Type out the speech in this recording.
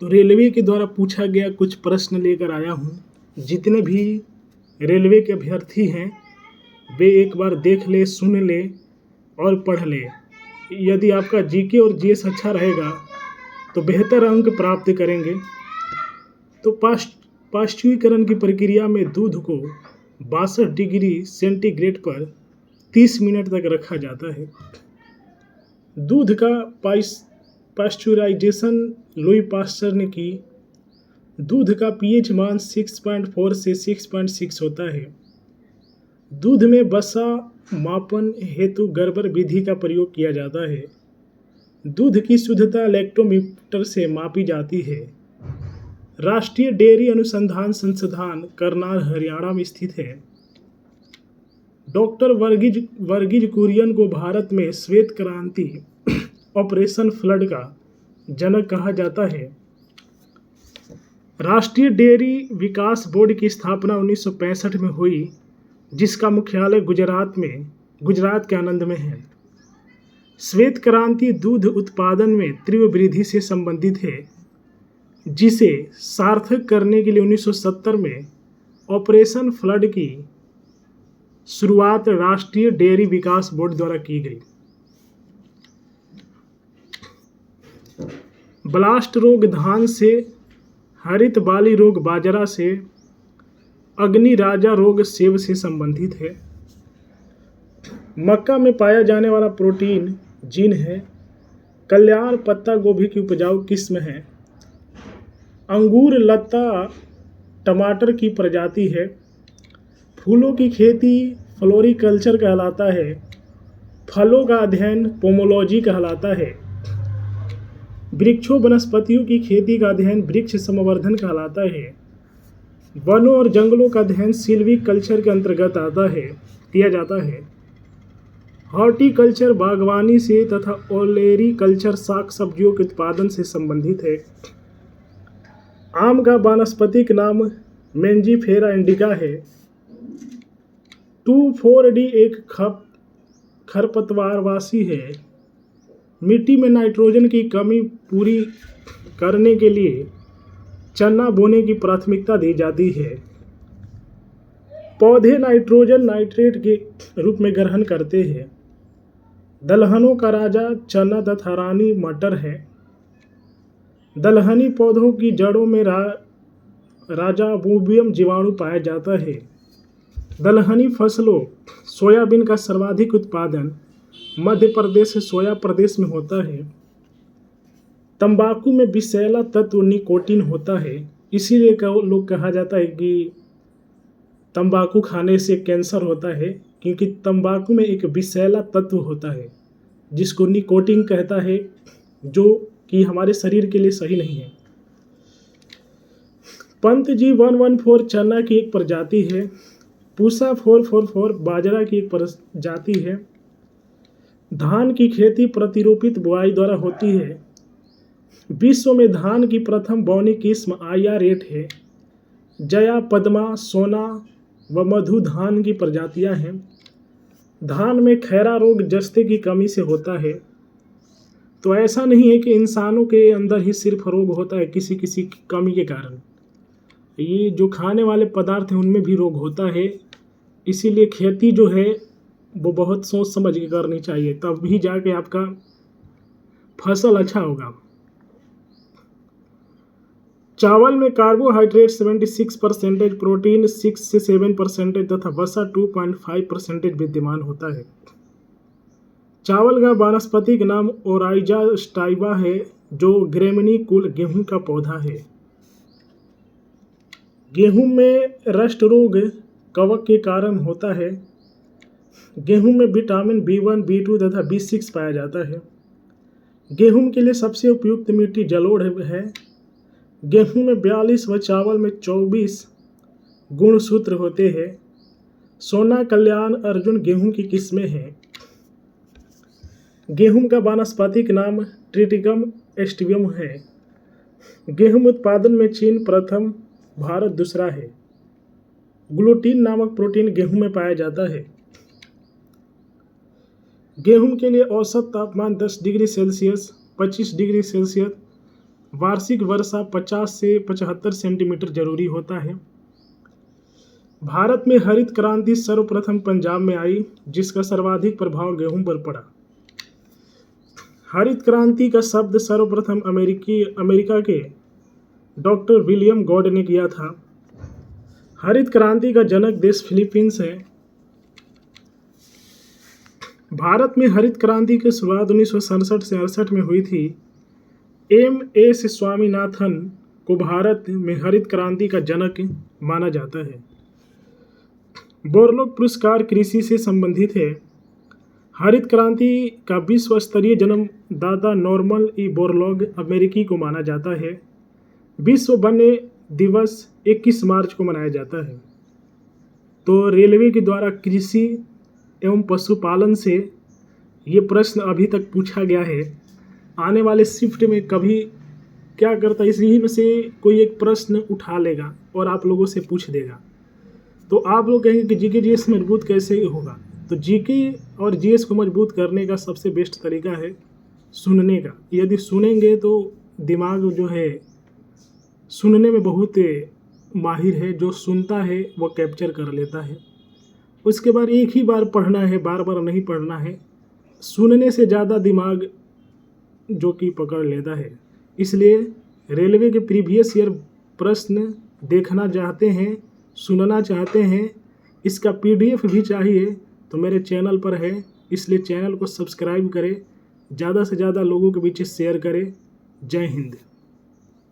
तो रेलवे के द्वारा पूछा गया कुछ प्रश्न लेकर आया हूँ। जितने भी रेलवे के अभ्यर्थी हैं वे एक बार देख ले, सुन ले और पढ़ ले। यदि आपका जीके और जीएस अच्छा रहेगा तो बेहतर अंक प्राप्त करेंगे। तो पाश्चुरीकरण की प्रक्रिया में दूध को 62 डिग्री सेंटीग्रेड पर 30 मिनट तक रखा जाता है। दूध का पाश्चुराइजेशन लुई पास्चर ने की। दूध का पीएच मान 6.4 से 6.6 होता है। दूध में वसा मापन हेतु गर्बर विधि का प्रयोग किया जाता है। दूध की शुद्धता लैक्टोमीटर से मापी जाती है। राष्ट्रीय डेयरी अनुसंधान संस्थान करनाल हरियाणा में स्थित है। डॉक्टर वर्गीज कुरियन को भारत में श्वेत क्रांति ऑपरेशन फ्लड का जनक कहा जाता है। राष्ट्रीय डेयरी विकास बोर्ड की स्थापना 1965 में हुई, जिसका मुख्यालय गुजरात के आनंद में है। श्वेत क्रांति दूध उत्पादन में तीव्र वृद्धि से संबंधित है, जिसे सार्थक करने के लिए 1970 में ऑपरेशन फ्लड की शुरुआत राष्ट्रीय डेयरी विकास बोर्ड द्वारा की गई। ब्लास्ट रोग धान से, हरित बाली रोग बाजरा से, अग्नि राजा रोग सेब से संबंधित है। मक्का में पाया जाने वाला प्रोटीन जीन है। कल्याण पत्ता गोभी की उपजाऊ किस्म है। अंगूर लता टमाटर की प्रजाति है। फूलों की खेती फ्लोरिकल्चर कहलाता है। फलों का अध्ययन पोमोलॉजी कहलाता है। वृक्षों वनस्पतियों की खेती का अध्ययन वृक्ष संवर्धन कहलाता है। वनों और जंगलों का अध्ययन सिल्वीकल्चर के अंतर्गत किया जाता है। हॉर्टिकल्चर बागवानी से तथा ओलेरीकल्चर शाक सब्जियों के उत्पादन से संबंधित है। आम का वानस्पतिक नाम मेंजीफेरा इंडिका है। 2,4-D एक खरपतवारवासी है। मिट्टी में नाइट्रोजन की कमी पूरी करने के लिए चना बोने की प्राथमिकता दी जाती है। पौधे नाइट्रोजन नाइट्रेट के रूप में ग्रहण करते हैं। दलहनों का राजा चना तथा रानी मटर है। दलहनी पौधों की जड़ों में राजाबुबियम जीवाणु पाया जाता है। दलहनी फसलों सोयाबीन का सर्वाधिक उत्पादन मध्य प्रदेश से सोया प्रदेश में होता है। तंबाकू में विषैला तत्व निकोटीन होता है, इसीलिए लोग कहा जाता है कि तंबाकू खाने से कैंसर होता है, क्योंकि तंबाकू में एक विषैला तत्व होता है जिसको निकोटीन कहता है, जो कि हमारे शरीर के लिए सही नहीं है। पंत जी 114 चना की एक प्रजाति है। पूसा 444 बाजरा की एक प्रजाति है। धान की खेती प्रतिरोपित बुआई द्वारा होती है। विश्व में धान की प्रथम बौनी किस्म IR8 है। जया, पद्मा, सोना व मधु धान की प्रजातियां हैं। धान में खैरा रोग जस्ते की कमी से होता है। तो ऐसा नहीं है कि इंसानों के अंदर ही सिर्फ रोग होता है किसी किसी की कमी के कारण। ये जो खाने वाले पदार्थ हैं उनमें भी रोग होता है। इसीलिए खेती जो है वो बहुत सोच समझ के करनी चाहिए, तब भी जाके आपका फसल अच्छा होगा। चावल में कार्बोहाइड्रेट 76%, प्रोटीन 6 से 7% तथा वसा 2.5% विद्यमान होता है। चावल का वानस्पतिक नाम ओराइजा स्टाइवा है, जो ग्रेमिनी कुल गेहूं का पौधा है। गेहूं में रस्ट रोग कवक के कारण होता है। गेहूं में विटामिन B1, B2 तथा B6 पाया जाता है। गेहूं के लिए सबसे उपयुक्त मिट्टी जलोढ़ है। गेहूं में 42 व चावल में 24 गुणसूत्र होते हैं। सोना, कल्याण, अर्जुन गेहूं की किस्में हैं। गेहूं का वानस्पतिक नाम ट्रिटिकम एस्टिवियम है। गेहूं उत्पादन में चीन प्रथम, भारत दूसरा है। ग्लूटीन नामक प्रोटीन गेहूं में पाया जाता है। गेहूं के लिए औसत तापमान 10 डिग्री सेल्सियस, 25 डिग्री सेल्सियस वार्षिक वर्षा 50 से 75 सेंटीमीटर जरूरी होता है। भारत में हरित क्रांति सर्वप्रथम पंजाब में आई, जिसका सर्वाधिक प्रभाव गेहूं पर पड़ा। हरित क्रांति का शब्द सर्वप्रथम अमेरिका के डॉक्टर विलियम गॉड ने किया था। हरित क्रांति का जनक देश फिलीपींस है। भारत में हरित क्रांति की शुरुआत 1967 से 68 में हुई थी। एम.एस. स्वामीनाथन को भारत में हरित क्रांति का जनक माना जाता है। बोरलॉग पुरस्कार कृषि से संबंधित है। हरित क्रांति का विश्व स्तरीय जन्मदाता नॉर्मन ई बोरलॉग अमेरिकी को माना जाता है। विश्व वन्य दिवस 21 मार्च को मनाया जाता है। तो रेलवे के द्वारा कृषि एवं पशुपालन से ये प्रश्न अभी तक पूछा गया है। आने वाले शिफ्ट में कभी क्या करता है, इसी में से कोई एक प्रश्न उठा लेगा और आप लोगों से पूछ देगा। तो आप लोग कहेंगे कि जीके जीएस मजबूत कैसे होगा। तो जीके और जीएस को मजबूत करने का सबसे बेस्ट तरीका है सुनने का। यदि सुनेंगे तो दिमाग जो है सुनने में बहुत माहिर है, जो सुनता है वो कैप्चर कर लेता है। उसके बाद एक ही बार पढ़ना है, बार बार नहीं पढ़ना है। सुनने से ज़्यादा दिमाग जो कि पकड़ लेता है। इसलिए रेलवे के प्रीवियस ईयर प्रश्न देखना चाहते हैं, सुनना चाहते हैं, इसका PDF भी चाहिए तो मेरे चैनल पर है। इसलिए चैनल को सब्सक्राइब करें, ज़्यादा से ज़्यादा लोगों के बीच शेयर करें। जय हिंद।